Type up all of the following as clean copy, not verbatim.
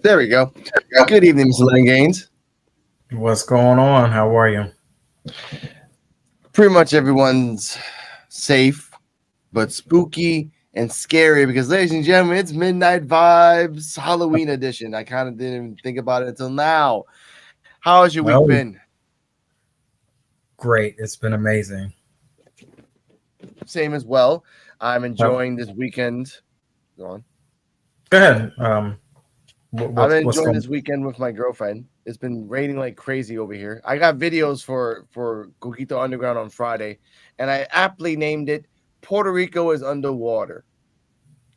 There we go. Good evening, Mr. Len Gaines. What's going on? How are you? Pretty much everyone's safe, but spooky and scary because, ladies and gentlemen, it's Midnight Vibes Halloween edition. I kind of didn't even think about it until now. How has your week Oh, been? great. It's been amazing. Same as well. I'm Oh, enjoying this weekend. Go on. go ahead. I've been What's enjoying going this weekend with my girlfriend. It's been raining like crazy over here. I got videos for Coquito Underground on Friday, and I aptly named it Puerto Rico is underwater.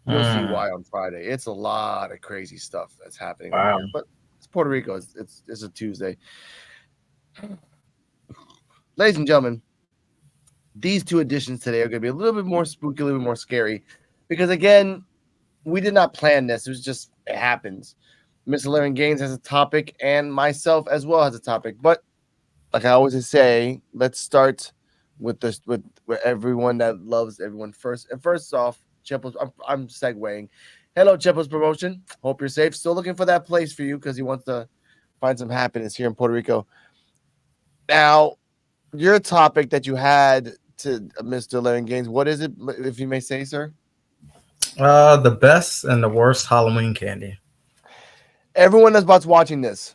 You'll see on? why on Friday. It's a lot of crazy stuff that's happening over Wow. here, but it's Puerto Rico. It's a Tuesday. Ladies and gentlemen, these two editions today are going to be a little bit more spooky, a little bit more scary, because again, we did not plan this. It was just it happens. Mr. L Gaines has a topic, and myself as well has a topic. But like I always say, let's start with this with everyone that loves everyone first. And first off, Chipples, I'm segueing. Hello, Chipples Promotion. Hope you're safe. Still looking for that place for you because he wants to find some happiness here in Puerto Rico. Now, your topic that you had to Mr. L Gaines, what is it, if you may say, sir? The best and the worst Halloween candy. Everyone that's about watching this,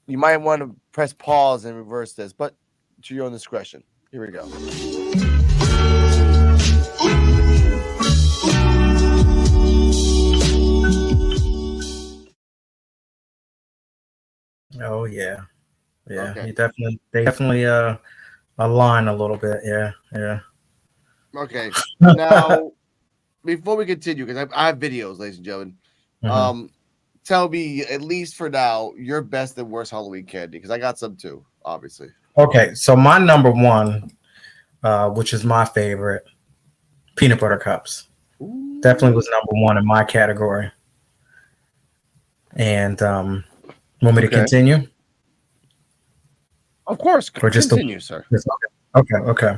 you might want to press pause and reverse this, but to your own discretion. Here we go. Oh yeah, yeah. Okay. They definitely align a little bit. Yeah, yeah. Okay. Now, before we continue, because I have videos, ladies and gentlemen, Mhm. tell me, at least for now, your best and worst Halloween candy, because I got some too, obviously. Okay, so my number one, which is my favorite, peanut butter cups. Definitely Ooh. was number one in my category. And want me to Okay. continue? Of course. Or just the Continue, sir. okay.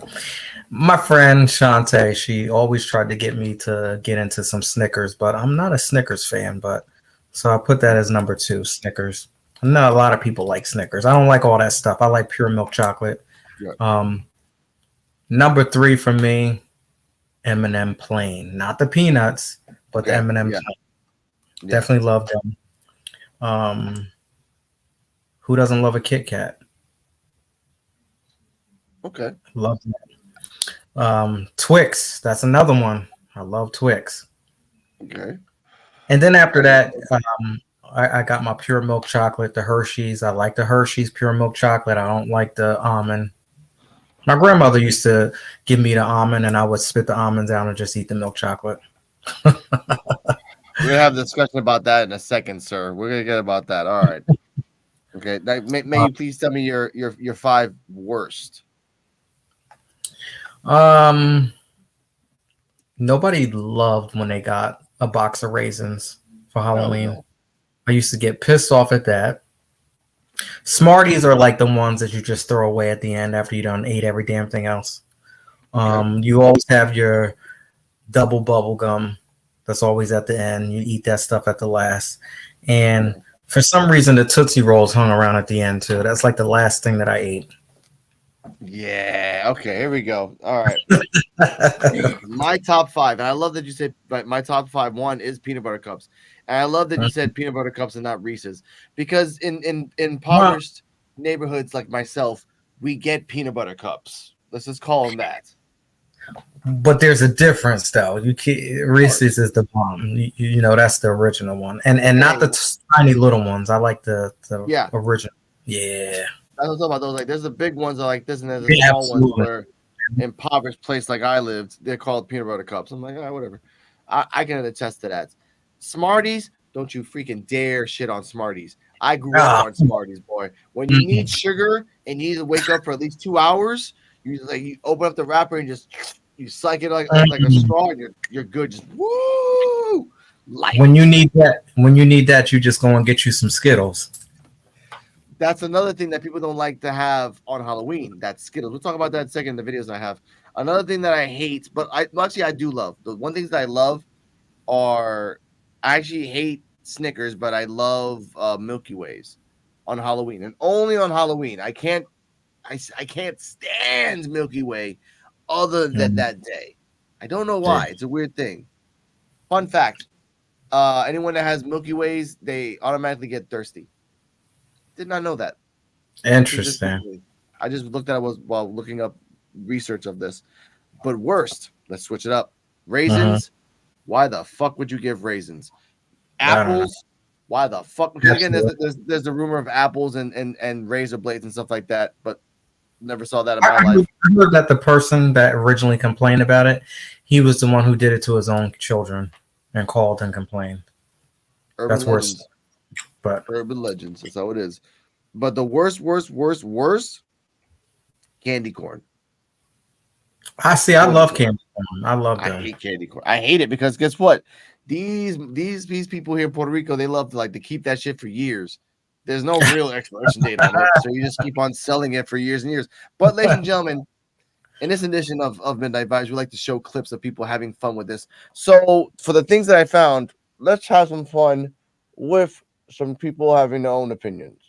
My friend Shantae, she always tried to get me to get into some Snickers, but I'm not a Snickers fan. But so I put that as number two, Snickers. I know a lot of people like Snickers. I don't like all that stuff. I like pure milk chocolate. Yeah. Number three for me, M&M plain, not the peanuts, but the Okay. M&M Yeah. plain. Yeah. Definitely love them. Um, who doesn't love a Kit Kat? Okay. Love them. Twix, that's another one. I love Twix. Okay. And then after that, I got my pure milk chocolate, the Hershey's. I like the Hershey's pure milk chocolate. I don't like the almond. My grandmother used to give me the almond, and I would spit the almonds out and just eat the milk chocolate. We're gonna have a discussion about that in a second, sir. We're gonna get about that. All right. Okay. Now, may Uh, you please tell me your five worst? um, Nobody loved when they got a box of raisins for Hell Halloween. no. I used to get pissed off at that. Smarties are like the ones that you just throw away at the end after you done ate every damn thing else. Okay. You always have your double bubble gum that's always at the end. You eat that stuff at the last. And Okay. for some reason, the Tootsie Rolls hung around at the end too. That's like the last thing that I ate. Yeah. Okay. Here we go. All right. My top five, and I love that you said my top five. One is peanut butter cups, and I love that you said peanut butter cups and not Reese's, because in Well, impoverished neighborhoods like myself, we get peanut butter cups. Let's just call them that. but there's a difference though. You can't, Of course. Reese's is the bomb. You know that's the original one, and not the And tiny little ones. I like the yeah, original. Yeah, I was talking about those. Like, there's the big ones that are like this, and there's the yeah, small ones absolutely. where impoverished place like I lived, they're called peanut butter cups. I'm like, ah, whatever. I can attest to that. Smarties, don't you freaking dare shit on Smarties. I grew up Ah, on Smarties, boy. When you need mhm. sugar and you need to wake up for at least 2 hours, you open up the wrapper and just you suck it like a Mhm. straw, and you're good. Just woo When you light. need that, you just go and get you some Skittles. That's another thing that people don't like to have on Halloween. That's Skittles. We'll talk about that in a second in the videos I have. Another thing that I hate, but I do love. The one things that I love are I actually hate Snickers, but I love Milky Ways on Halloween, and only on Halloween. I can't stand Milky Way other than that day. I don't know why. It's a weird thing. Fun fact: anyone that has Milky Ways, they automatically get thirsty. Did not know that. Interesting. I just looked at it while looking up research of this. But worst, let's switch it up. Raisins. Why the fuck would you give raisins? Apples. Why the fuck? Because again, there's the rumor of apples and razor blades and stuff like that, but never saw that in my life. I heard that the person that originally complained about it, he was the one who did it to his own children and called and complained. Urban That's legends. worse. But urban legends. That's how it is. But the worst, candy corn. I see. I love candy corn. I love them. I hate candy corn. I hate it because guess what? These people here in Puerto Rico, they love to keep that shit for years. There's no real expiration date on it, so you just keep on selling it for years and years. But ladies and gentlemen, in this edition of Midnight Vibes, we like to show clips of people having fun with this. So for the things that I found, let's have some fun with some people having their own opinions.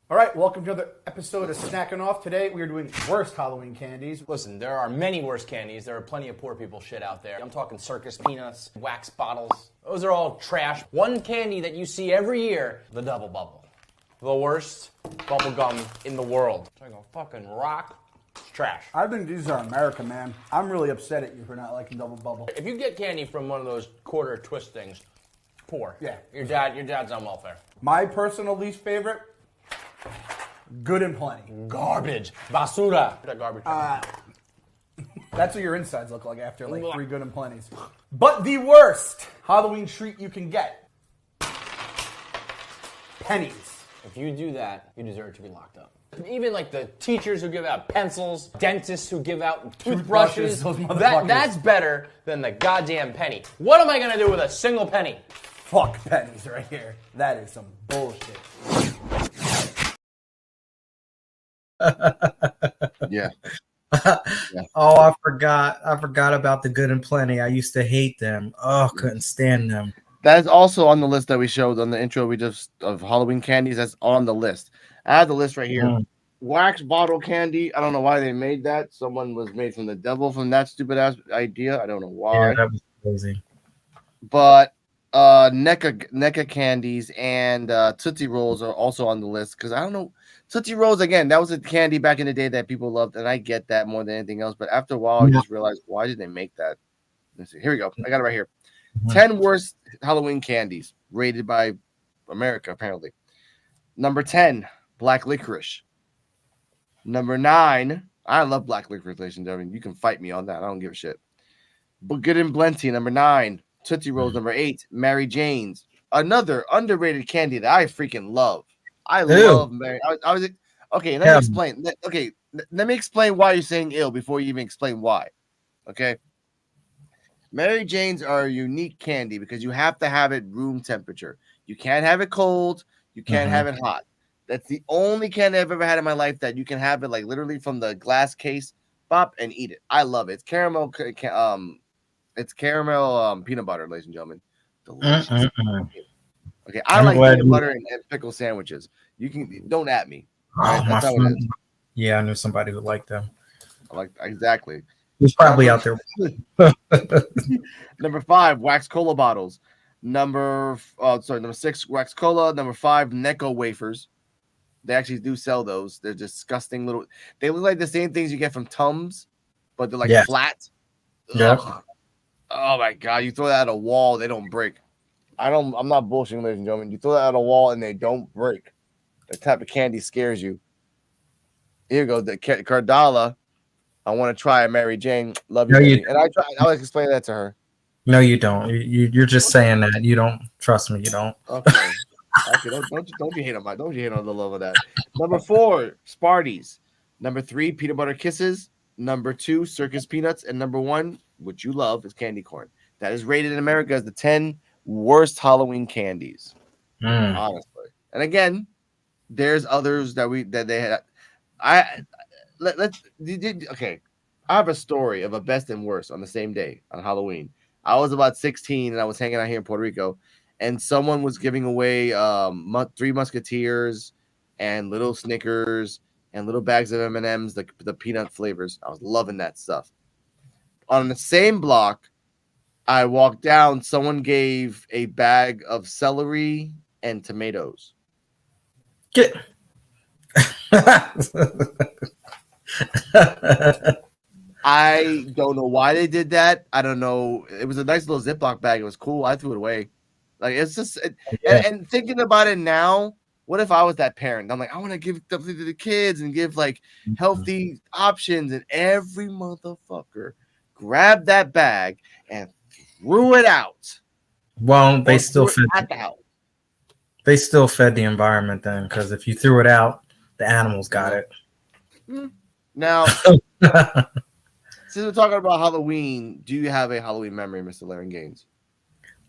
All right, welcome to another episode of Snacking Off. Today we are doing worst Halloween candies. Listen, there are many worse candies. There are plenty of poor people shit out there. I'm talking circus peanuts, wax bottles. Those are all trash. One candy that you see every year, the Double Bubble. The worst bubble gum in the world. It's like a fucking rock. It's trash. I think these are American, man. I'm really upset at you for not liking Double Bubble. If you get candy from one of those quarter twist things, poor. Yeah. Your dad's on welfare. My personal least favorite, Good and Plenty. Garbage. Basura. That garbage. That's what your insides look like after 3 Good and Plenties. But the worst Halloween treat you can get, pennies. If you do that, you deserve to be locked up. Even the teachers who give out pencils, dentists who give out toothbrushes, that's better than the goddamn penny. What am I going to do with a single penny? Fuck pennies right here. That is some bullshit. Yeah. Oh, I forgot about the Good and Plenty. I used to hate them. Oh, couldn't stand them. That is also on the list that we showed on the intro of Halloween candies. That's on the list. I have the list right here. Wax bottle candy. I don't know why they made that. Someone was made from the devil from that stupid ass idea. I don't know why. Yeah, that was crazy. But NECA candies and Tootsie Rolls are also on the list because I don't know. Tootsie Rolls, again, that was a candy back in the day that people loved, and I get that more than anything else. But after a while, I just realized, why did they make that? Let's see. Here we go. I got it right here. 10 worst Halloween candies rated by America, apparently. Number 10, black licorice. Number 9, I love black licorice, ladies and gentlemen. You can fight me on that. I don't give a shit. But Good and Plenty, number 9. Tootsie Rolls, number 8. Mary Jane's. Another underrated candy that I freaking love. I love Mary. I was okay. Let me explain. Okay, let me explain why you're saying ill before you even explain why. Okay. Mary Jane's are a unique candy because you have to have it room temperature. You can't have it cold. You can't have it hot. That's the only candy I've ever had in my life that you can have it literally from the glass case, pop and eat it. I love it. It's caramel. It's caramel peanut butter, ladies and gentlemen. Delicious. Okay, I like peanut butter and pickle sandwiches. You can don't at me. Right? That's how it is. Yeah, I knew somebody who liked them. Exactly. He's probably out there. Number 5, wax cola bottles. Number 6, wax cola. Number 5, Necco wafers. They actually do sell those. They're disgusting little. They look like the same things you get from Tums, but they're flat. Yeah. Oh my god! You throw that at a wall, they don't break. I'm not bullshitting, ladies and gentlemen. You throw that at a wall and they don't break. That type of candy scares you. Here you go, the Cardala. I want to try a Mary Jane. Love you, and I like explain that to her. No, you don't. You're just saying that. You don't trust me. You don't. Okay. Don't you hate on the love of that. Number 4, Sparties. Number 3, peanut butter kisses. Number 2, circus peanuts, and number 1, which you love, is candy corn. That is rated in America as the 10 worst Halloween candies. Honestly, and again, there's others that they had. Okay. I have a story of a best and worst on the same day on Halloween. I was about 16 and I was hanging out here in Puerto Rico, and someone was giving away Three Musketeers and little Snickers and little bags of M&Ms, the peanut flavors. I was loving that stuff. On the same block, I walked down. Someone gave a bag of celery and tomatoes. Get. I don't know why they did that. I don't know. It was a nice little Ziploc bag. It was cool. I threw it away. Like, it's just, and thinking about it now, what if I was that parent? I'm like, I want to give something to the kids and give like healthy options, and every motherfucker grabbed that bag and threw it out. Well, they still fed at the house. They still fed the environment then, because if you threw it out, the animals got it. Now, since we're talking about Halloween, do you have a Halloween memory, Mr. L Gaines?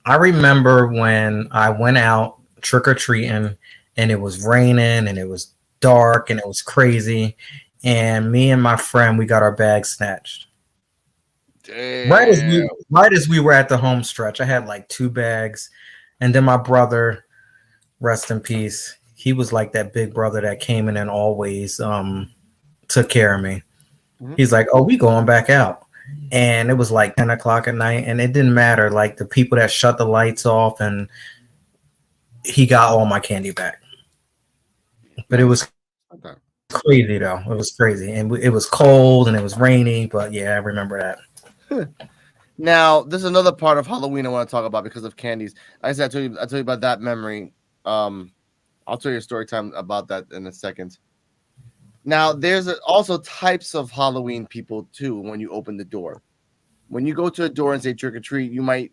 I remember when I went out trick-or-treating and it was raining and it was dark and it was crazy, and me and my friend, we got our bags snatched. Damn. Right as we were at the home stretch. I had like 2 bags, and then my brother, rest in peace, he was like that big brother that came in and always took care of me. He's like, oh, we going back out. And it was like 10 o'clock at night, and it didn't matter. Like, the people that shut the lights off, and he got all my candy back. But it was crazy, though. It was crazy. And it was cold, and it was rainy. But, yeah, I remember that. Now, there's another part of Halloween I want to talk about because of candies. Like I said, I told you about that memory. I'll tell you a story time about that in a second. Now, there's also types of Halloween people, too, when you open the door. When you go to a door and say trick or treat, you might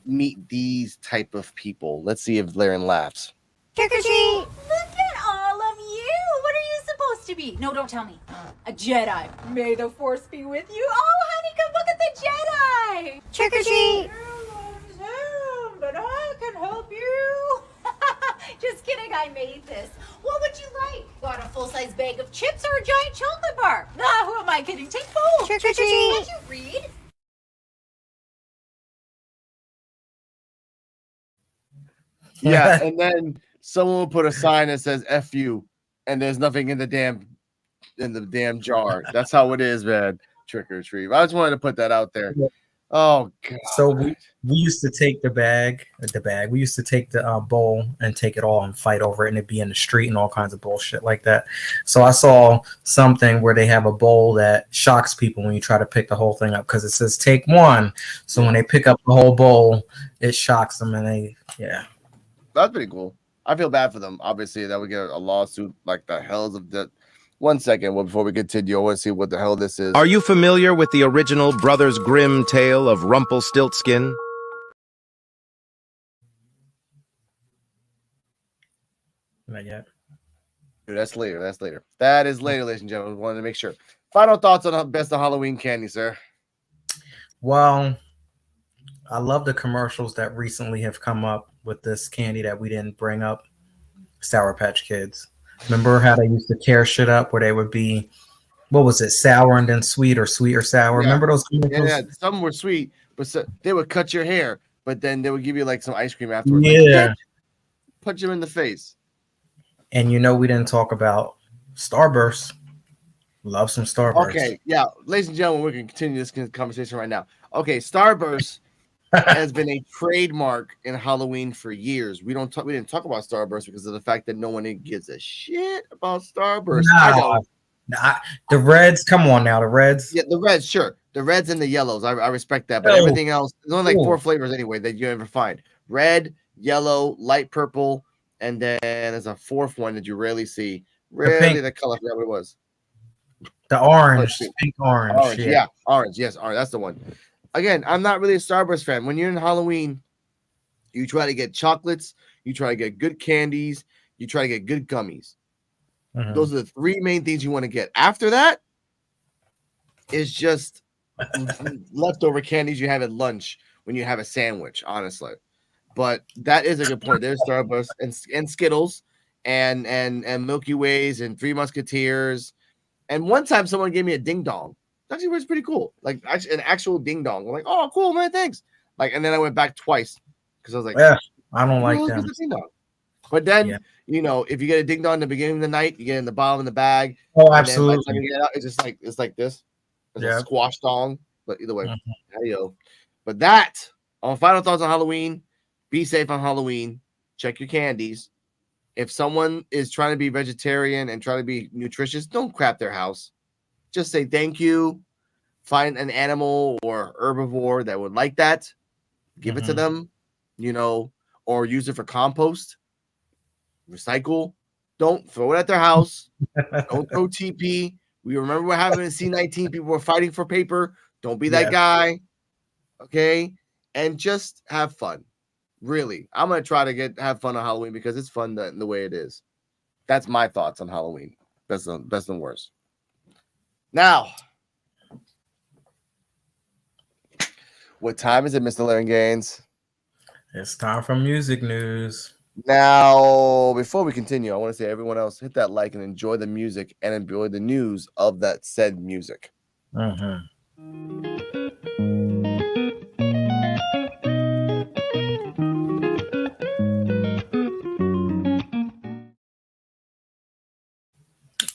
meet these type of people. Let's see if L laughs. Trick or treat! Look at all of you! What are you supposed to be? No, don't tell me. A Jedi. May the Force be with you. Oh, honey, come look at the Jedi! Trick or treat! But I can help you. Just kidding, I made this. What would you like? Want a full-size bag of chips or a giant chocolate bar? Ah, who am I kidding? Take both. Trick or treat. Can't you read? Yeah, and then someone will put a sign that says F you, and there's nothing in the damn jar. That's how it is, man. Trick or treat. I just wanted to put that out there. Oh god. So we used to take the bag. We used to take the bowl and take it all and fight over it, and it'd be in the street and all kinds of bullshit like that. So I saw something where they have a bowl that shocks people when you try to pick the whole thing up, because it says take one. So when they pick up the whole bowl, it shocks them, and that's pretty cool. I feel bad for them. Obviously, that would get a lawsuit like the hells of the. 1 second. Well, before we continue, I want to see what the hell this is. Are you familiar with the original Brothers Grimm tale of Rumpelstiltskin? Not yet. Dude, that's later. That is later, ladies and gentlemen. Wanted to make sure. Final thoughts on the best of Halloween candy, sir. Well, I love the commercials that recently have come up with this candy that we didn't bring up, Sour Patch Kids. Remember how they used to tear shit up where they would be, what was it, sour and then sweet or sour? Yeah. Remember those commercials? Yeah, some were sweet, but they would cut your hair, but then they would give you like some ice cream afterwards. Yeah. Like, punch him in the face. And we didn't talk about Starburst. Love some Starburst. Okay, yeah. Ladies and gentlemen, we're going to continue this conversation right now. Okay, Starburst has been a trademark in Halloween for years. We didn't talk about Starburst because of the fact that no one gives a shit about Starburst. The reds, come on now, the reds. Yeah, the reds, sure. The reds and the yellows. I respect that. But everything else, there's only like 4 flavors anyway that you ever find. Red, yellow, light purple, and then there's a 4th one that you rarely see. Rarely the color, I forgot what it was. The orange, pink orange. Orange, yeah, orange. Yes, orange. That's the one. Again, I'm not really a Starburst fan. When you're in Halloween, you try to get chocolates, you try to get good candies, you try to get good gummies. Mm-hmm. Those are the 3 main things you want to get. After that is just leftover candies you have at lunch when you have a sandwich, honestly. But that is a good point. There's Starburst and Skittles and Milky Ways and Three Musketeers. And one time someone gave me a ding dong. Actually, was pretty cool. Like an actual ding dong. I'm like, oh, cool, man, thanks. Like, and then I went back twice because I was like, I don't like Who them. gets a ding dong? But then, Yeah. if you get a ding dong in the beginning of the night, you get in the bottom of the bag. Oh, And then by the time absolutely. you get out, it's like this. It's Yeah. a squash dong. But either way, Mhm. yo. But that on final thoughts on Halloween. Be safe on Halloween. Check your candies. If someone is trying to be vegetarian and trying to be nutritious, don't crap their house. Just say thank you. Find an animal or herbivore that would like that. Give it to them, or use it for compost. Recycle. Don't throw it at their house. Don't throw TP. We remember what happened in C19. People were fighting for paper. Don't be that Yeah. guy. Okay. And just have fun. Really. I'm going to try to have fun on Halloween because it's fun the way it is. That's my thoughts on Halloween. Best and worst. Now, what time is it, Mr. Larry Gaines? It's time for music news. Now, before we continue, I want to say everyone else hit that like and enjoy the music and enjoy the news of that said music.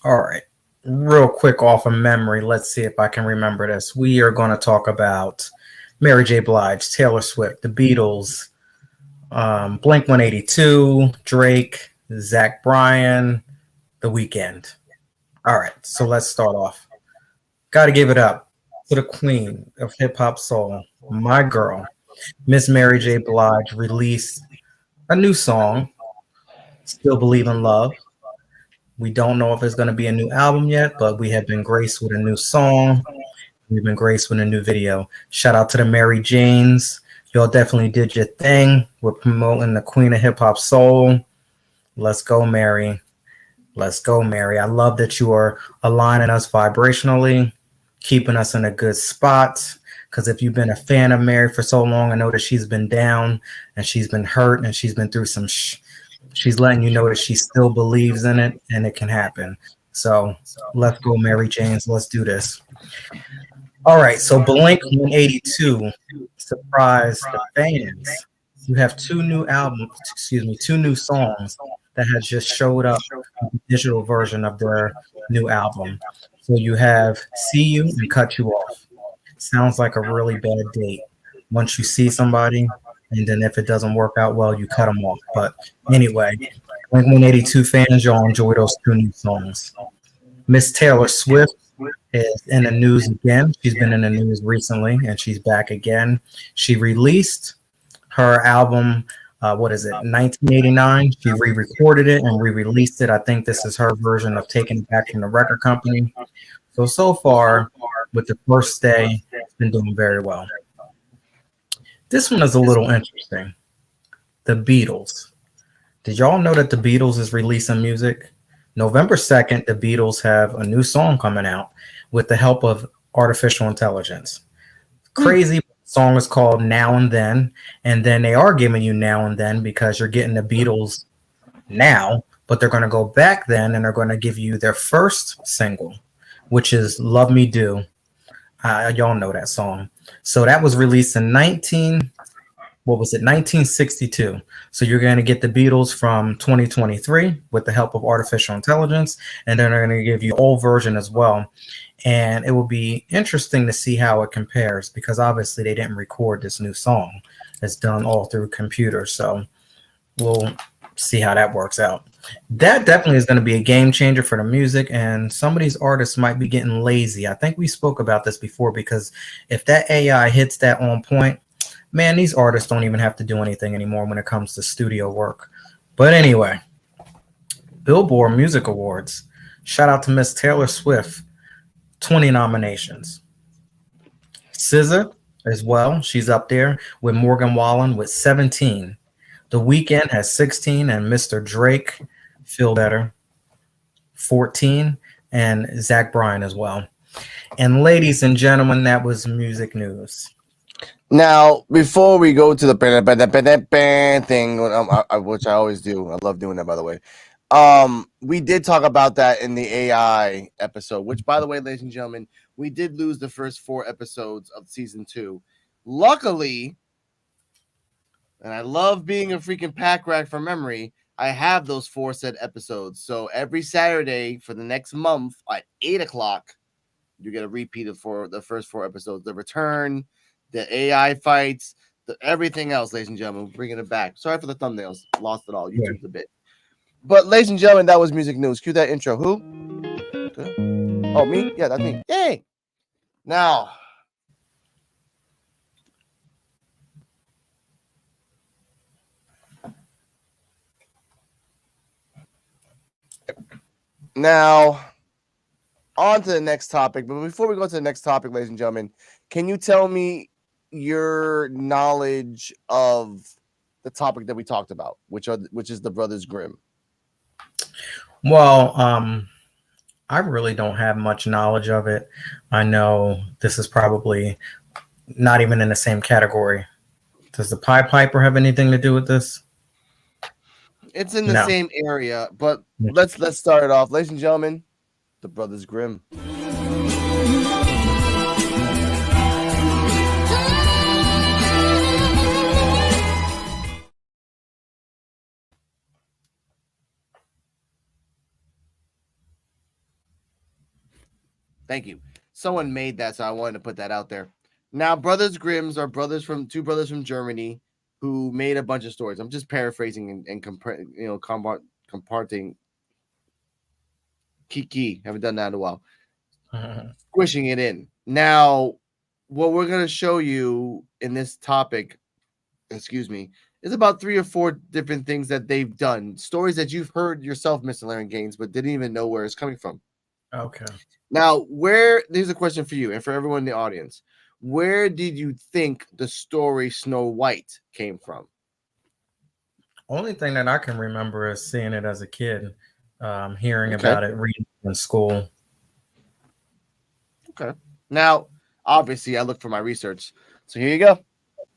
All right. Real quick off of memory, let's see if I can remember this. We are going to talk about Mary J. Blige, Taylor Swift, the Beatles, Blink 182, Drake, Zach Bryan, The Weeknd. All right, so let's start off. Got to give it up to the queen of hip hop soul, my girl, Miss Mary J. Blige, released a new song, Still Believe in Love. We don't know if it's going to be a new album yet, but we have been graced with a new song. We've been graced with a new video. Shout out to the Mary Janes. Y'all definitely did your thing. We're promoting the queen of hip hop soul. Let's go, Mary. Let's go, Mary. I love that you are aligning us vibrationally, keeping us in a good spot. Because if you've been a fan of Mary for so long, I know that she's been down and she's been hurt and she's been through some she's letting you know that she still believes in it and it can happen. So let's go, Mary Janes. Let's do this. All right. So Blink 182 surprised the fans. You have two new songs that has just showed up in the digital version of their new album. So you have See You and Cut You Off. Sounds like a really bad date. Once you see somebody, and then if it doesn't work out well, you cut them off. But anyway, Blink 182 fans, y'all enjoy those two new songs. Miss Taylor Swift is in the news again. She's been in the news recently, and she's back again. She released her album, 1989. She re-recorded it and re-released it. I think this is her version of taking it back from the record company. So far, with the first day, it's been doing very well. This one is a little interesting. The Beatles. Did y'all know that the Beatles is releasing music? November 2nd, the Beatles have a new song coming out with the help of artificial intelligence. Crazy. Song is called Now and Then they are giving you Now and Then because you're getting the Beatles now, but they're going to go back then and they're going to give you their first single, which is Love Me Do. Y'all know that song. So that was released in 1962. So you're going to get the Beatles from 2023 with the help of artificial intelligence, and then they're going to give you the old version as well. And it will be interesting to see how it compares because obviously they didn't record this new song. It's done all through computer. So we'll see how that works out. That definitely is going to be a game changer for the music, and some of these artists might be getting lazy. I think we spoke about this before because if that AI hits that on point, man, these artists don't even have to do anything anymore when it comes to studio work. But anyway, Billboard Music Awards. Shout out to Miss Taylor Swift. 20 nominations. SZA as well. She's up there with Morgan Wallen with 17. The Weeknd has 16, and Mr. Drake, feel better, 14, and Zach Bryan as well. And ladies and gentlemen, that was music news. Now, before we go to the thing, which I always do, I love doing that, by the way. We did talk about that in the AI episode, which, by the way, ladies and gentlemen, we did lose the first 4 episodes of season 2. Luckily, And I love being a freaking pack rat from memory. I have those 4 set episodes. So every Saturday for the next month at 8 o'clock, you get a repeat of the first 4 episodes. The return, the AI fights, everything else, ladies and gentlemen. We're bringing it back. Sorry for the thumbnails. Lost it all. YouTube's a bit. But ladies and gentlemen, that was music news. Cue that intro. Who? Oh, me? Yeah, that's me. Yay! Now, on to the next topic. But before we go to the next topic, ladies and gentlemen, can you tell me your knowledge of the topic that we talked about, which is the Brothers Grimm? Well, I really don't have much knowledge of it. I know this is probably not even in the same category. Does the Pied Piper have anything to do with this? It's in the same area, but let's start it off, ladies and gentlemen. The Brothers Grimm. Thank you. Someone made that, so I wanted to put that out there. Now, Brothers Grimms are two brothers from Germany who made a bunch of stories. I'm just paraphrasing and comparting. Kiki, haven't done that in a while. Squishing it in. Now, what we're going to show you in this topic, is about 3 or 4 different things that they've done. Stories that you've heard yourself, Mr. L Gaines, but didn't even know where it's coming from. Okay. Now, there's a question for you and for everyone in the audience. Where did you think the story Snow White came from? Only thing that I can remember is seeing it as a kid, hearing about it, reading in school. Okay. Now, obviously, I looked for my research. So here you go.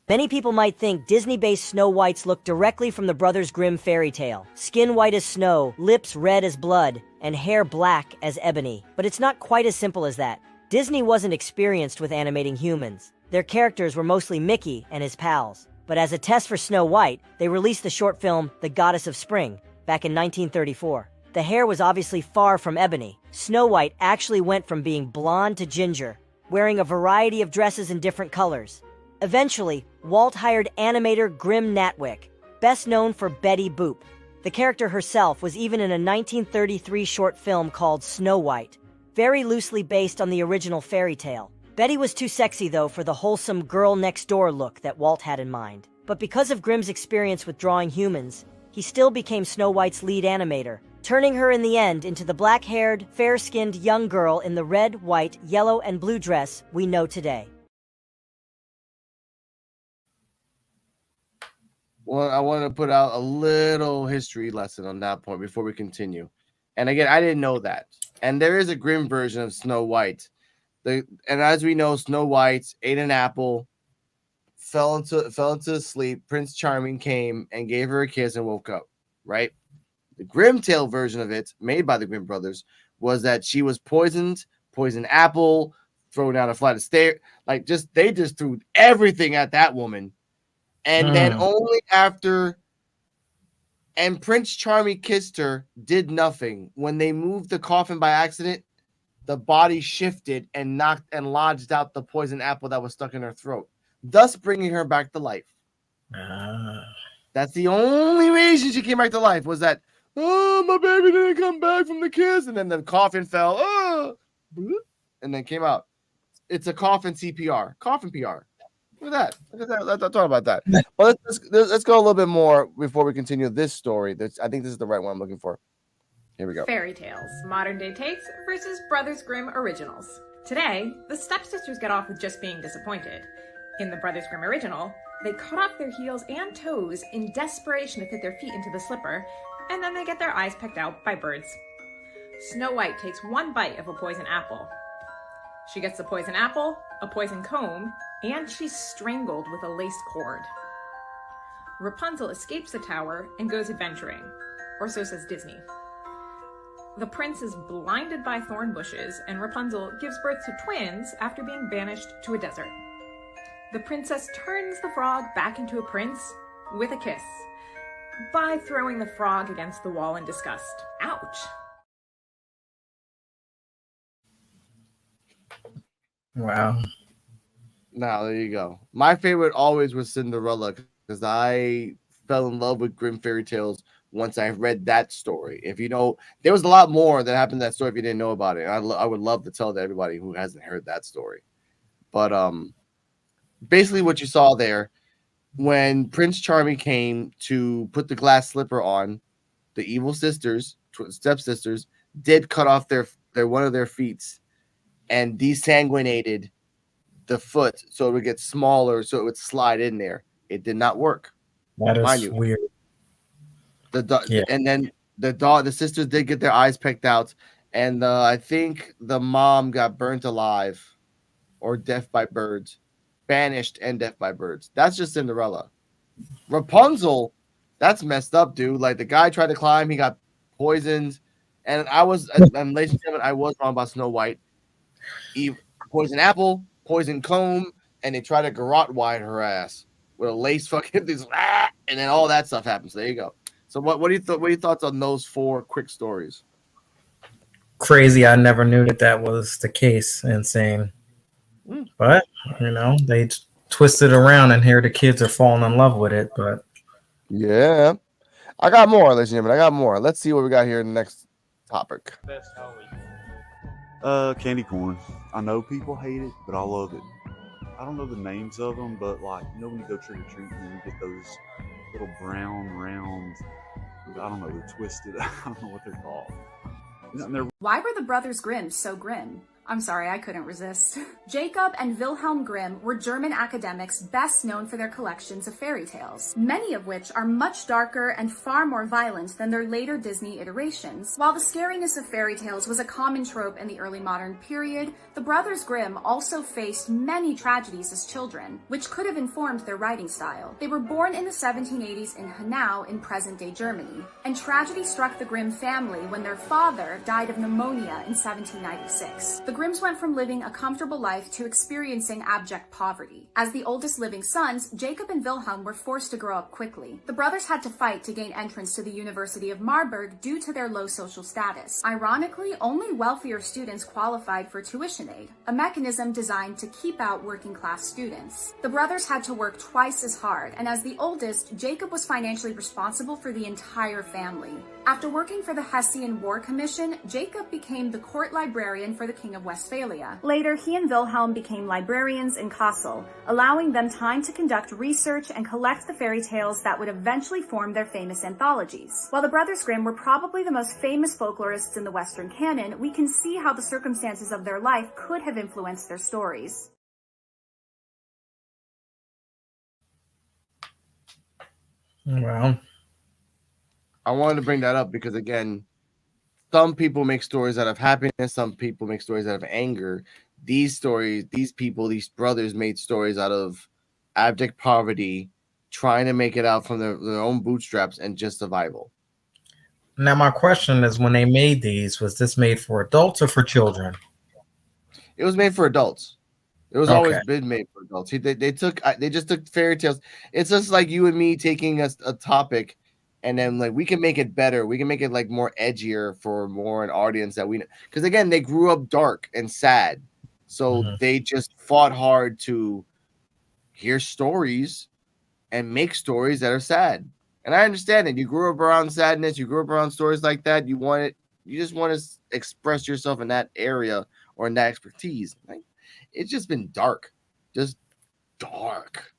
Many people might think Disney-based Snow Whites look directly from the Brothers Grimm fairy tale. Skin white as snow, lips red as blood, and hair black as ebony. But it's not quite as simple as that. Disney wasn't experienced with animating humans. Their characters were mostly Mickey and his pals. But as a test for Snow White, they released the short film The Goddess of Spring back in 1934. The hair was obviously far from ebony. Snow White actually went from being blonde to ginger, wearing a variety of dresses in different colors. Eventually, Walt hired animator Grimm Natwick, best known for Betty Boop. The character herself was even in a 1933 short film called Snow White, very loosely based on the original fairy tale. Betty was too sexy, though, for the wholesome girl-next-door look that Walt had in mind. But because of Grimm's experience with drawing humans, he still became Snow White's lead animator, turning her in the end into the black-haired, fair-skinned young girl in the red, white, yellow, and blue dress we know today. Well, I want to put out a little history lesson on that point before we continue. And again, I didn't know that. And there is a Grimm version of Snow White. And as we know, Snow White ate an apple, fell into sleep. Prince Charming came and gave her a kiss and woke up, right? The Grimm tale version of it, made by the Grimm brothers, was that she was poisoned apple, thrown down a flight of stairs. They just threw everything at that woman. And then only after, and Prince Charming kissed her, did nothing. When they moved the coffin by accident, the body shifted and knocked and lodged out the poison apple that was stuck in her throat, thus bringing her back to life. That's the only reason she came back to life, was that, oh, my baby didn't come back from the kiss. And then the coffin fell, and then came out. It's a coffin CPR, coffin PR. Look at that. Let's talk about that. Well, let's go a little bit more before we continue this story. I think this is the right one I'm looking for. Here we go. Fairy tales, modern day takes versus Brothers Grimm originals. Today, the stepsisters get off with just being disappointed. In the Brothers Grimm original, they cut off their heels and toes in desperation to fit their feet into the slipper, and then they get their eyes pecked out by birds. Snow White takes one bite of a poison apple. She gets the poison apple, a poison comb, and she's strangled with a laced cord. Rapunzel escapes the tower and goes adventuring, or so says Disney. The prince is blinded by thorn bushes, and Rapunzel gives birth to twins after being banished to a desert. The princess turns the frog back into a prince, with a kiss by throwing the frog against the wall in disgust. Ouch. Wow. Now there you go. My favorite always was Cinderella because I fell in love with Grimm fairy tales once I read that story. If you know, there was a lot more that happened in that story if you didn't know about it. I would love to tell to everybody who hasn't heard that story. But basically what you saw there, when Prince Charming came to put the glass slipper on, the evil sisters, stepsisters, did cut off their one of their feet and desanguinated the foot so it would get smaller, so it would slide in there. It did not work. That Mind is you. weird. Yeah. And then the sisters did get their eyes picked out, and I think the mom got burnt alive, or death by birds, banished and death by birds. That's just Cinderella. Rapunzel, that's messed up, dude. Like the guy tried to climb, he got poisoned, and ladies and gentlemen, I was wrong about Snow White. Poison apple, poison comb, and they try to garrote wide her ass with a lace fucking these, and then all that stuff happens. There you go. So what are your thoughts on those 4 quick stories? Crazy. I never knew that was the case. Insane. But, they twisted around, and here the kids are falling in love with it. But yeah, I got more, ladies and gentlemen. I got more. Let's see what we got here in the next topic. Candy corn. I know people hate it, but I love it. I don't know the names of them, but like, when you go trick or treating and you get those little brown round, I don't know, they're twisted. I don't know what they're called. Why were the brothers Grimm so grim? I'm sorry, I couldn't resist. Jacob and Wilhelm Grimm were German academics best known for their collections of fairy tales, many of which are much darker and far more violent than their later Disney iterations. While the scariness of fairy tales was a common trope in the early modern period, the brothers Grimm also faced many tragedies as children, which could have informed their writing style. They were born in the 1780s in Hanau in present-day Germany, and tragedy struck the Grimm family when their father died of pneumonia in 1796. The Grimms went from living a comfortable life to experiencing abject poverty. As the oldest living sons, Jacob and Wilhelm were forced to grow up quickly. The brothers had to fight to gain entrance to the University of Marburg due to their low social status. Ironically, only wealthier students qualified for tuition aid, a mechanism designed to keep out working-class students. The brothers had to work twice as hard, and as the oldest, Jacob was financially responsible for the entire family. After working for the Hessian War Commission, Jacob became the court librarian for the King of Westphalia. Later, he and Wilhelm became librarians in Kassel, allowing them time to conduct research and collect the fairy tales that would eventually form their famous anthologies. While the Brothers Grimm were probably the most famous folklorists in the Western canon, we can see how the circumstances of their life could have influenced their stories. Well, I wanted to bring that up because, again, some people make stories out of happiness. Some people make stories out of anger. These stories, these people, these brothers made stories out of abject poverty, trying to make it out from their own bootstraps and just survival. Now, my question is, when they made these, was this made for adults or for children? It was made for adults. It was Okay. always been made for adults. They just took fairy tales. It's just like you and me taking a topic, and then like we can make it better. We can make it like more edgier for more an audience that we know. Because again, they grew up dark and sad, so they just fought hard to hear stories and make stories that are sad. And I understand it. You grew up around sadness. You grew up around stories like that. You just want to express yourself in that area or in that expertise. Like, it's just been dark, just dark.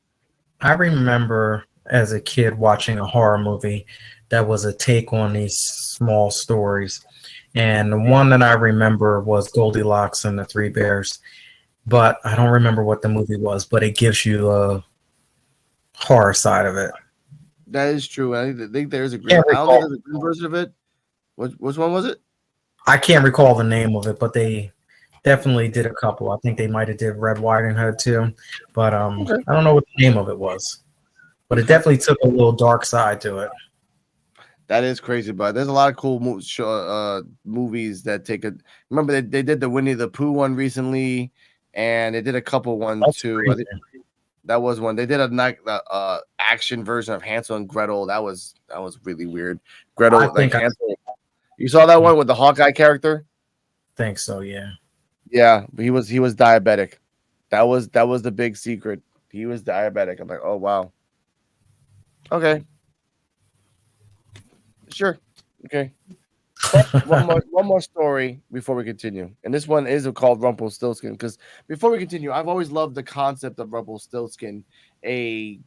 I remember as a kid watching a horror movie that was a take on these small stories. And the one that I remember was Goldilocks and the Three Bears. But I don't remember what the movie was, but it gives you a horror side of it. That is true. I think there's a Grimm. I don't think there's a Grimm version of it. Which one was it? I can't recall the name of it, but they definitely did a couple. I think they might have did Red Riding Hood too, but I don't know what the name of it was. But it definitely took a little dark side to it. That is crazy, but there's a lot of cool movies that take a. Remember they did the Winnie the Pooh one recently, and they did a couple ones too. That was one. They did a action version of Hansel and Gretel. That was really weird. Gretel, like Hansel. You saw that one with the Hawkeye character? Think so, yeah. Yeah, he was diabetic. That was the big secret. He was diabetic. I'm like, oh wow. Okay. Sure. Okay. One more story before we continue, and this one is called Rumpelstiltskin. Because before we continue, I've always loved the concept of Rumpelstiltskin, a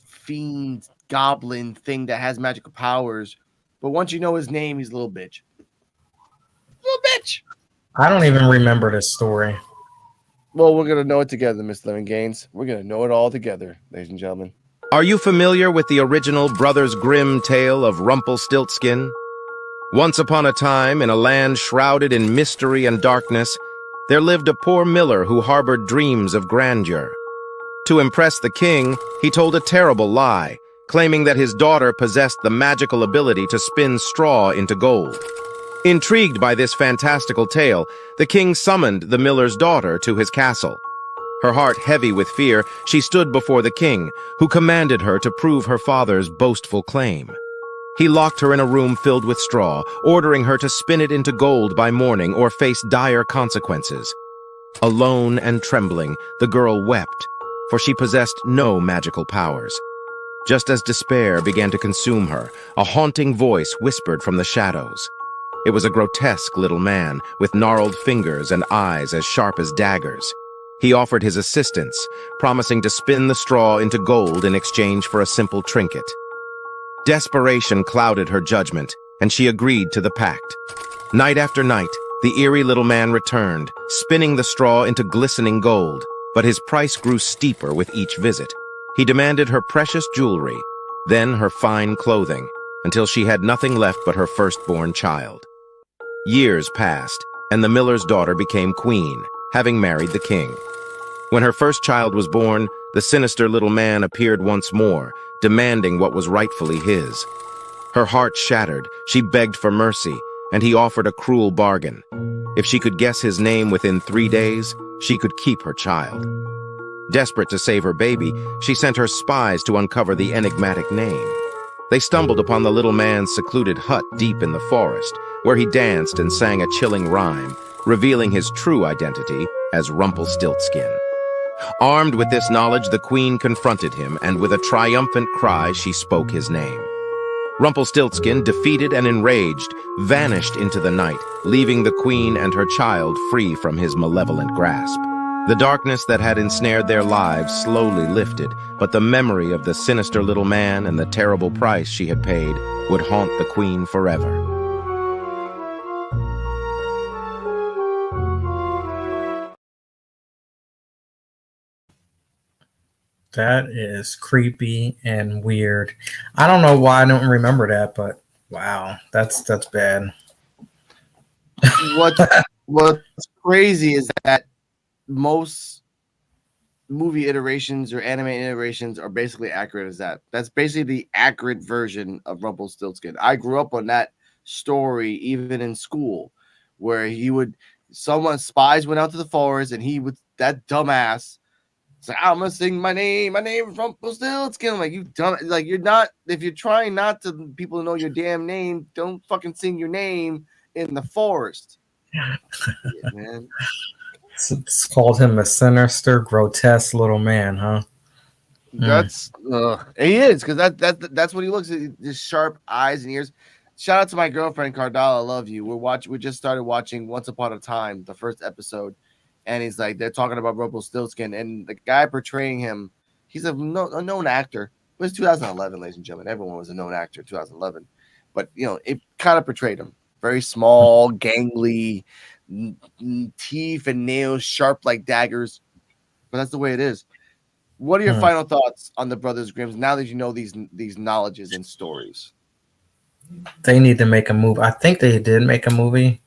fiend goblin thing that has magical powers. But once you know his name, he's a little bitch. Little bitch. I don't even remember this story. Well, we're gonna know it together, Miss Living Gaines. We're gonna know it all together, ladies and gentlemen. Are you familiar with the original Brothers Grimm tale of Rumpelstiltskin? Once upon a time, in a land shrouded in mystery and darkness, there lived a poor miller who harbored dreams of grandeur. To impress the king, he told a terrible lie, claiming that his daughter possessed the magical ability to spin straw into gold. Intrigued by this fantastical tale, the king summoned the miller's daughter to his castle. Her heart heavy with fear, she stood before the king, who commanded her to prove her father's boastful claim. He locked her in a room filled with straw, ordering her to spin it into gold by morning or face dire consequences. Alone and trembling, the girl wept, for she possessed no magical powers. Just as despair began to consume her, a haunting voice whispered from the shadows. It was a grotesque little man, with gnarled fingers and eyes as sharp as daggers. He offered his assistance, promising to spin the straw into gold in exchange for a simple trinket. Desperation clouded her judgment, and she agreed to the pact. Night after night, the eerie little man returned, spinning the straw into glistening gold, but his price grew steeper with each visit. He demanded her precious jewelry, then her fine clothing, until she had nothing left but her firstborn child. Years passed, and the miller's daughter became queen, having married the king. When her first child was born, the sinister little man appeared once more, demanding what was rightfully his. Her heart shattered, she begged for mercy, and he offered a cruel bargain. If she could guess his name within 3 days, she could keep her child. Desperate to save her baby, she sent her spies to uncover the enigmatic name. They stumbled upon the little man's secluded hut deep in the forest, where he danced and sang a chilling rhyme, revealing his true identity as Rumpelstiltskin. Armed with this knowledge, the queen confronted him, and with a triumphant cry, she spoke his name. Rumpelstiltskin, defeated and enraged, vanished into the night, leaving the queen and her child free from his malevolent grasp. The darkness that had ensnared their lives slowly lifted, but the memory of the sinister little man and the terrible price she had paid would haunt the queen forever. That is creepy and weird. I don't know why I don't remember that, but wow, that's bad. What's crazy is that most movie iterations or anime iterations are basically accurate as that. That's basically the accurate version of Rumpelstiltskin. I grew up on that story even in school, where spies went out to the forest and he would, that dumbass, it's like, I'm gonna sing my name is Rumpelstiltskin. I'm like, you dumb, like, you're not, if you're trying not to people to know your damn name, don't fucking sing your name in the forest. Yeah, man. It's called him a sinister, grotesque little man, huh? That's he is, because that's what he looks at. Just sharp eyes and ears. Shout out to my girlfriend Cardala. I love you. We just started watching Once Upon a Time, the first episode, and he's like, they're talking about Rumpelstiltskin, and the guy portraying him, he's a known actor. It was 2011, ladies and gentlemen. Everyone was a known actor in 2011, but it kind of portrayed him very small, gangly, teeth and nails sharp like daggers, but that's the way it is. What are your final thoughts on the Brothers Grimms now that you know these knowledges and stories? They need to make a movie. I think they did make a movie,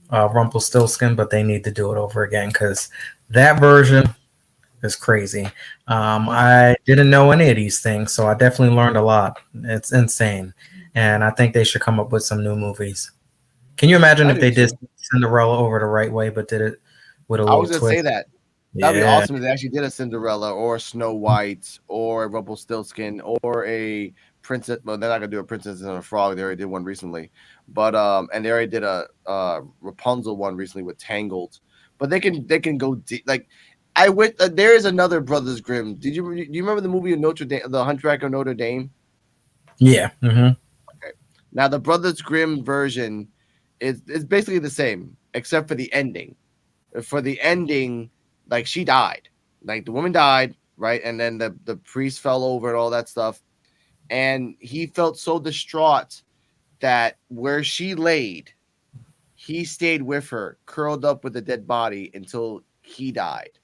Rumpelstiltskin, but they need to do it over again because that version is crazy. I didn't know any of these things, so I definitely learned a lot. It's insane, and I think they should come up with some new movies. Can you imagine if they did Cinderella over the right way, but did it with a little twist? I was gonna say that. That'd be Yeah. awesome if they actually did a Cinderella or a Snow White or a Rumpelstiltskin or a princess. Well, they're not gonna do a Princess and a Frog. They already did one recently, but and they already did a Rapunzel one recently with Tangled. But they can go deep. Like I went. There is another Brothers Grimm. Do you remember the movie of Notre Dame, The Hunchback of Notre Dame? Yeah. Mm-hmm. Okay. Now the Brothers Grimm version is basically the same except for the ending. For the ending, like she died, like the woman died, right? And then the priest fell over and all that stuff, and he felt so distraught that where she laid, he stayed with her, curled up with the dead body until he died,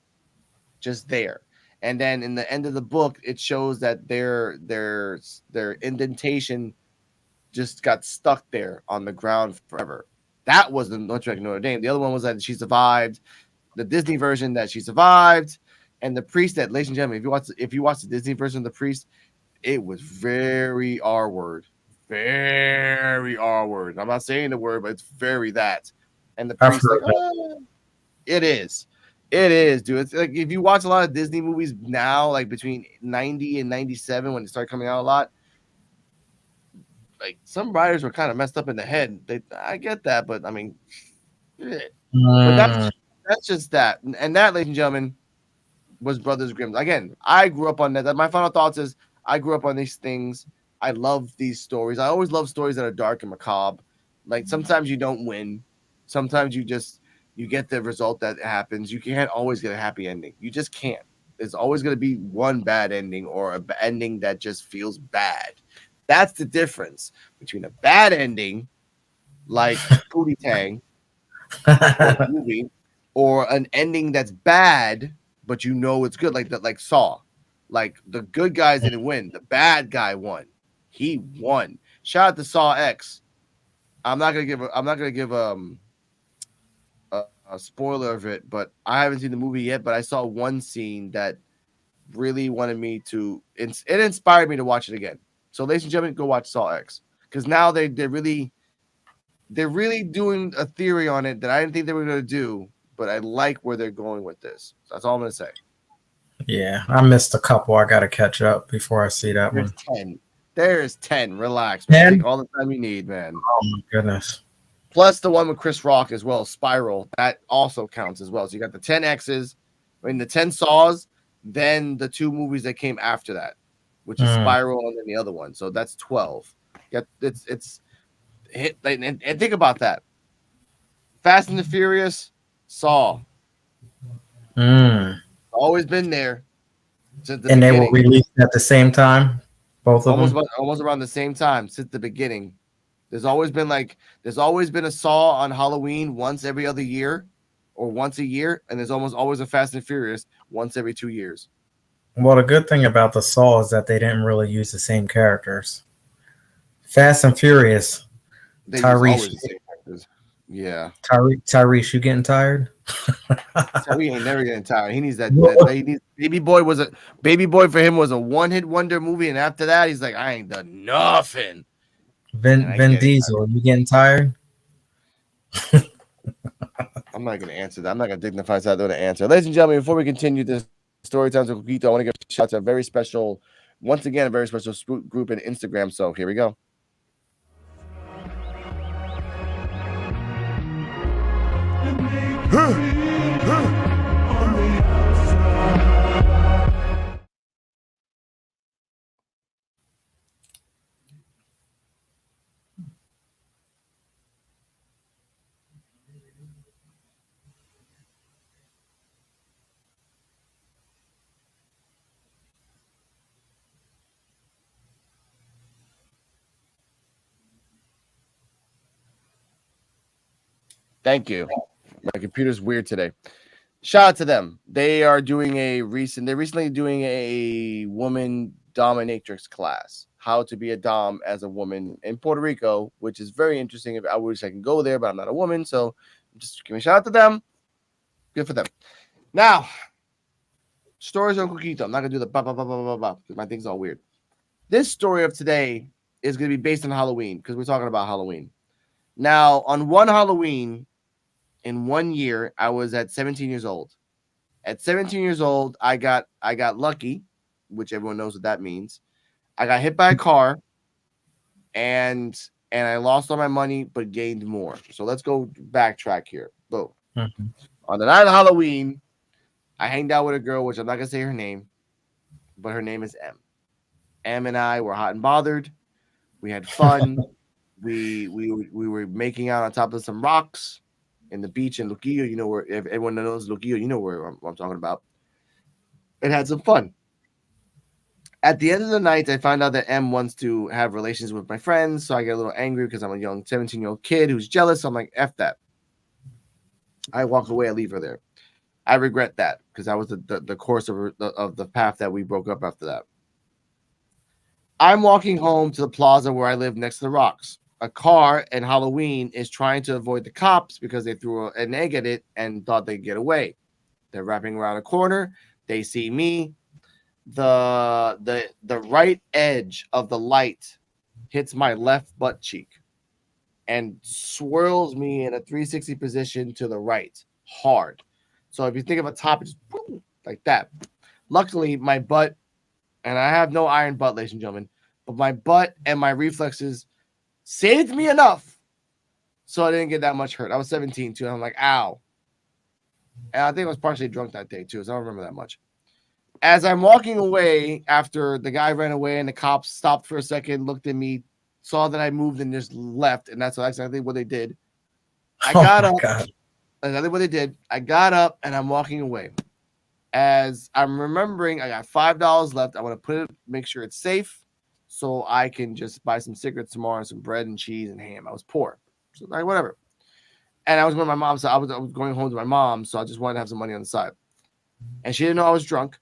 just there. And then in the end of the book, it shows that their indentation just got stuck there on the ground forever. That was the Notre Dame. The other one was that she survived. The Disney version that she survived, and the priest that, ladies and gentlemen, if you watch the Disney version of the priest, it was very R word, very R word. I'm not saying the word, but it's very that. And the priest like, it is, dude. It's like if you watch a lot of Disney movies now, like between 90 and 97 when it started coming out a lot, like some writers were kind of messed up in the head. I get that, but I mean, but that's just that. And that, ladies and gentlemen, was Brothers Grimm. Again, I grew up on that. My final thoughts is I grew up on these things. I love these stories. I always love stories that are dark and macabre. Like sometimes you don't win. Sometimes you get the result that happens. You can't always get a happy ending. You just can't. There's always going to be one bad ending or an ending that just feels bad. That's the difference between a bad ending, like Pootie Tang, or movie, or an ending that's bad, but you know it's good, like that, like Saw. Like the good guys didn't win, the bad guy won. He won. Shout out to Saw X. I'm not gonna give a spoiler of it, but I haven't seen the movie yet. But I saw one scene that really wanted me to. It inspired me to watch it again. So, ladies and gentlemen, go watch Saw X because now they're really doing a theory on it that I didn't think they were going to do, but I like where they're going with this. That's all I'm going to say. Yeah, I missed a couple. I got to catch up before I see that one. 10. There's 10. Relax. 10? Take all the time you need, man. Oh, my goodness. Plus the one with Chris Rock as well, Spiral. That also counts as well. So you got the 10 X's, the 10 Saws, then the 2 movies that came after that, which is Spiral and then the other one. So that's 12. It's hit, and think about that. Fast and the Furious, Saw. Always been there since the beginning. They were released at the same time, both of them? Almost around the same time since the beginning. There's always been a Saw on Halloween once every other year or once a year, and there's almost always a Fast and Furious once every 2 years. Well, the good thing about the Saw is that they didn't really use the same characters. Fast and Furious, Tyrese. Yeah. Tyrese, you getting tired? Tyrese ain't never getting tired. He needs that. Baby Boy for him was a one-hit wonder movie, and after that, he's like, I ain't done nothing. Vin Diesel, you getting tired? I'm not gonna answer that. I'm not gonna dignify that with an answer. Ladies and gentlemen, before we continue this story times with Coquito, I want to give a shout out to a very special group in Instagram. So here we go. Thank you. My computer's weird today. Shout out to them. They're recently doing a woman dominatrix class. How to be a dom as a woman in Puerto Rico, which is very interesting. I wish I can go there, but I'm not a woman. So just give me a shout out to them. Good for them. Now, stories on Coquito. I'm not going to do the blah, blah, blah, blah, blah, blah, because my thing's all weird. This story of today is going to be based on Halloween because we're talking about Halloween. Now, on one Halloween, in 1 year, I was at 17 years old. At 17 years old, I got lucky, which everyone knows what that means. I got hit by a car, and I lost all my money, but gained more. So let's go backtrack here. Boom. Mhm. On the night of Halloween, I hanged out with a girl, which I'm not gonna say her name, but her name is M. M and I were hot and bothered. We had fun. we were making out on top of some rocks in the beach in Luquillo. You know where, if everyone knows Luquillo, you know where I'm talking about. And had some fun. At the end of the night, I find out that M wants to have relations with my friends, so I get a little angry because I'm a young 17-year-old kid who's jealous. I'm like, F that. I walk away, I leave her there. I regret that because that was the course of the path that we broke up after that. I'm walking home to the plaza where I live next to the rocks. A car in Halloween is trying to avoid the cops because they threw an egg at it and thought they'd get away. They're wrapping around a corner. They see me. The right edge of the light hits my left butt cheek and swirls me in a 360 position to the right hard. So if you think of a top, it's boom, like that. Luckily, my butt, and I have no iron butt, ladies and gentlemen, but my butt and my reflexes saved me enough so I didn't get that much hurt. I was 17 too, and I'm like, ow. And I think I was partially drunk that day too, so I don't remember that much. As I'm walking away after the guy ran away and the cops stopped for a second, looked at me, saw that I moved and just left, and that's exactly what they did. I got up. God. That's what they did. I got up and I'm walking away. As I'm remembering, I got $5 left. I want to put it, make sure it's safe, so I can just buy some cigarettes tomorrow and some bread and cheese and ham. I was poor, so like whatever. And I was going to my mom's. So I was going home to my mom, so I just wanted to have some money on the side. And she didn't know I was drunk.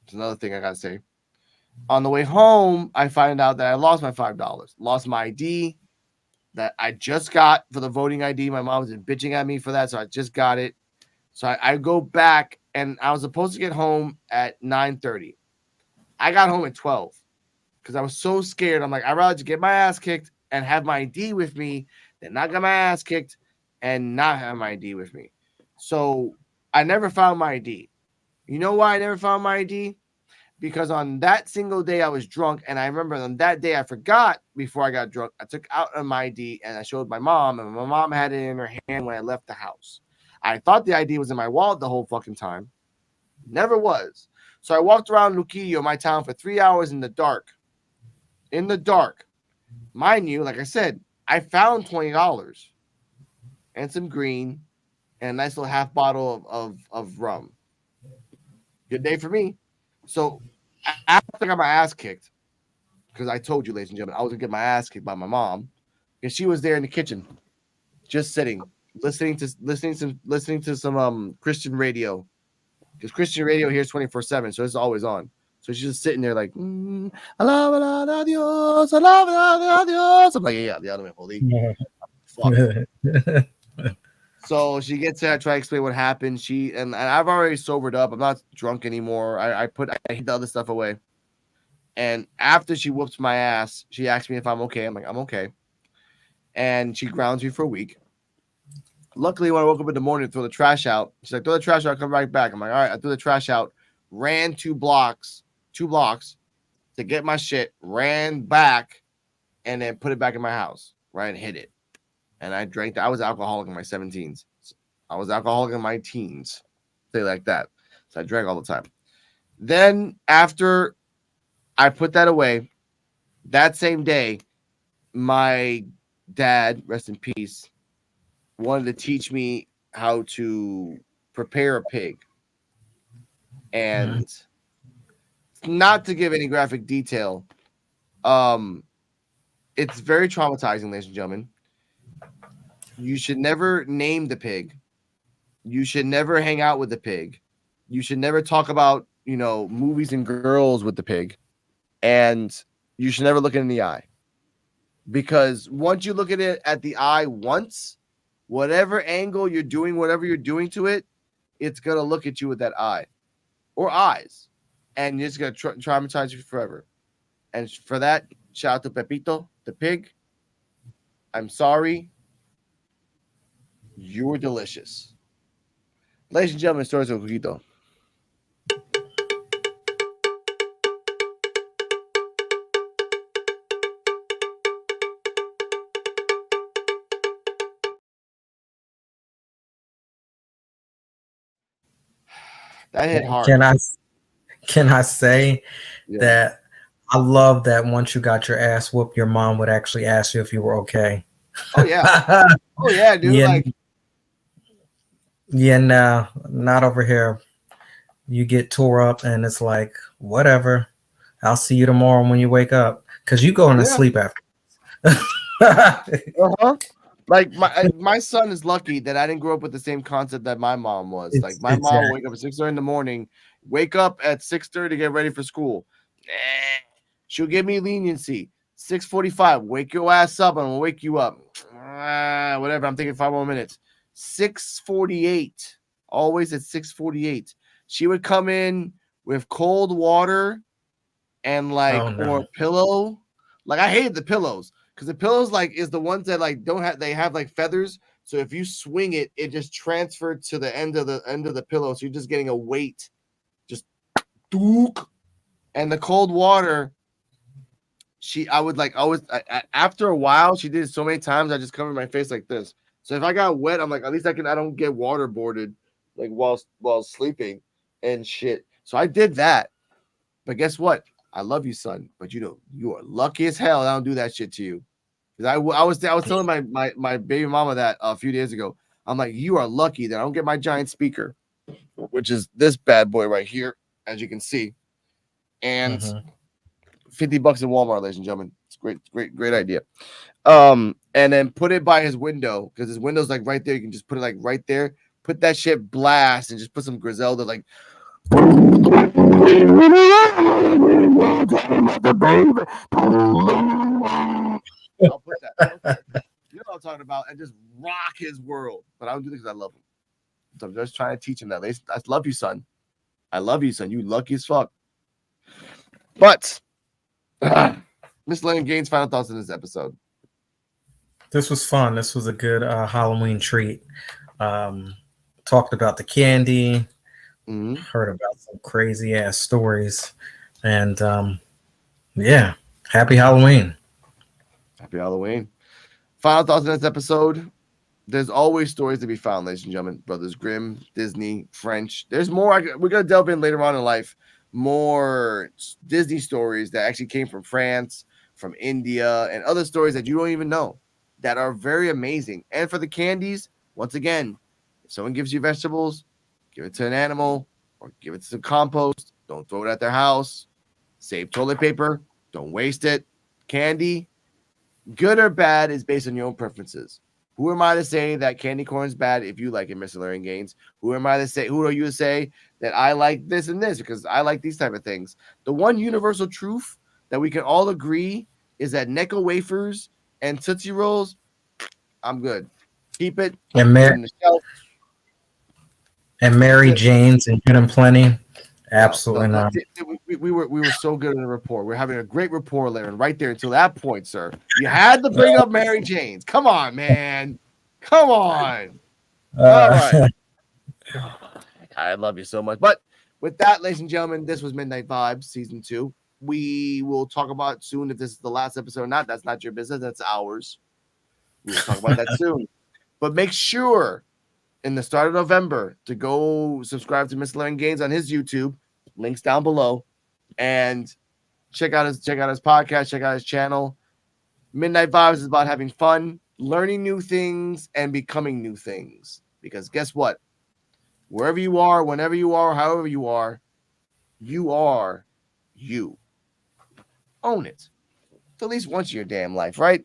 It's another thing I gotta say. On the way home, I find out that I lost my $5. Lost my ID that I just got for the voting ID. My mom was bitching at me for that, so I just got it. So I go back, and I was supposed to get home at 9:30. I got home at 12 because I was so scared. I'm like, I'd rather just get my ass kicked and have my ID with me than not get my ass kicked and not have my ID with me. So I never found my ID. You know why I never found my ID? Because on that single day I was drunk, and I remember on that day I forgot before I got drunk. I took out my ID and I showed my mom, and my mom had it in her hand when I left the house. I thought the ID was in my wallet the whole fucking time. Never was. So I walked around Luquillo, my town, for 3 hours in the dark. In the dark. Mind you, like I said, I found $20 and some green and a nice little half bottle of rum. Good day for me. So after I got my ass kicked, because I told you, ladies and gentlemen, I was gonna get my ass kicked by my mom, because she was there in the kitchen, just sitting, listening to some Christian radio, because Christian radio here is 24/7, so it's always on. So she's just sitting there like, alaba Dios, alaba Dios. I'm like, yeah, the other me jodí. Fuck. So she gets there, I try to explain what happened. And I've already sobered up. I'm not drunk anymore. I hid the other stuff away. And after she whoops my ass, she asked me if I'm okay. I'm like, I'm okay. And she grounds me for a week. Luckily, when I woke up in the morning to throw the trash out, she's like, throw the trash out, I'll come right back. I'm like, all right, I threw the trash out, ran two blocks to get my shit, ran back, and then put it back in my house, right, and hid it. And I drank that. I was alcoholic in my 17s. I was alcoholic in my teens. Say like that. So I drank all the time. Then after I put that away, that same day, my dad, rest in peace, wanted to teach me how to prepare a pig. And not to give any graphic detail, it's very traumatizing, ladies and gentlemen. You should never name the pig. You should never hang out with the pig. You should never talk about, movies and girls with the pig. And you should never look it in the eye. Because once you look at it at the eye once, whatever angle you're doing, whatever you're doing to it, it's going to look at you with that eye or eyes. And it's going to traumatize you forever. And for that, shout out to Pepito, the pig. I'm sorry. You were delicious. Ladies and gentlemen, stories of Coquito. That hit hard. Can I say Yeah. that I love that once you got your ass whooped, your mom would actually ask you if you were okay. Oh yeah. Oh yeah, dude. Yeah. Like Yeah, no, not over here. You get tore up and it's like, whatever. I'll see you tomorrow when you wake up. Because you going to Yeah. sleep after. uh-huh. Like my son is lucky that I didn't grow up with the same concept that my mom was. Like my mom would wake up at 6:30 in the morning, wake up at 6:30 to get ready for school. She'll give me leniency. 6:45, wake your ass up, and I'm gonna wake you up. Whatever. I'm thinking 5 more minutes. 6:48, always at 6:48. She would come in with cold water and or a pillow. Like I hated the pillows because the pillows is the ones that they have like feathers. So if you swing it, it just transferred to the end of the pillow. So you're just getting a weight, just dook. And the cold water. After a while, she did it so many times, I just covered my face like this. So if I got wet, I'm like, at least I don't get waterboarded like while sleeping and shit. So I did that. But guess what? I love you, son. But you are lucky as hell I don't do that shit to you. Because I was telling my baby mama that a few days ago. I'm like, you are lucky that I don't get my giant speaker, which is this bad boy right here, as you can see. And $50 in Walmart, ladies and gentlemen. It's great idea. And then put it by his window because his window's like right there. You can just put it like right there. Put that shit blast and just put some Griselda like. I'll put that. You know what I'm talking about, and just rock his world. But I don't do this because I love him. So I'm just trying to teach him that. I love you, son. I love you, son. You lucky as fuck. But Miss Lynn Gaines, final thoughts on this episode. This was fun. This was a good Halloween treat. Talked about the candy. Heard about some crazy ass stories. And yeah, happy Halloween. Happy Halloween. Final thoughts on this episode. There's always stories to be found, ladies and gentlemen. Brothers Grimm, Disney, French. There's more. We're going to delve in later on in life. More Disney stories that actually came from France, from India, and other stories that you don't even know that are very amazing. And for the candies, once again, if someone gives you vegetables, give it to an animal or give it to some compost. Don't throw it at their house. Save toilet paper. Don't waste it. Candy, good or bad, is based on your own preferences. Who am I to say that candy corn is bad if you like it, Mr. L Gaines? Who are you to say that I like this and this because I like these type of things? The one universal truth that we can all agree is that Necco wafers and Tootsie Rolls, I'm good. Keep it and in the shelf. And Mary Jane's and Good and Plenty, absolutely not. We were so good in the rapport. We're having a great rapport, Larry, right there until that point, sir. You had to bring up Mary Jane's. Come on, man. Come on. All right. I love you so much. But with that, ladies and gentlemen, this was Midnight Vibes Season 2. We will talk about soon if this is the last episode or not. That's not your business. That's ours. We'll talk about that soon. But make sure in the start of November to go subscribe to Mr. L Gaines on his YouTube. Links down below. And check out his podcast, check out his channel. Midnight Vibes is about having fun, learning new things, and becoming new things. Because guess what? Wherever you are, whenever you are, however you are you. Own it. At least once in your damn life, right?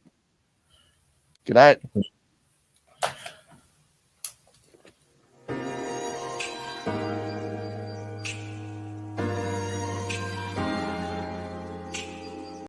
Good night.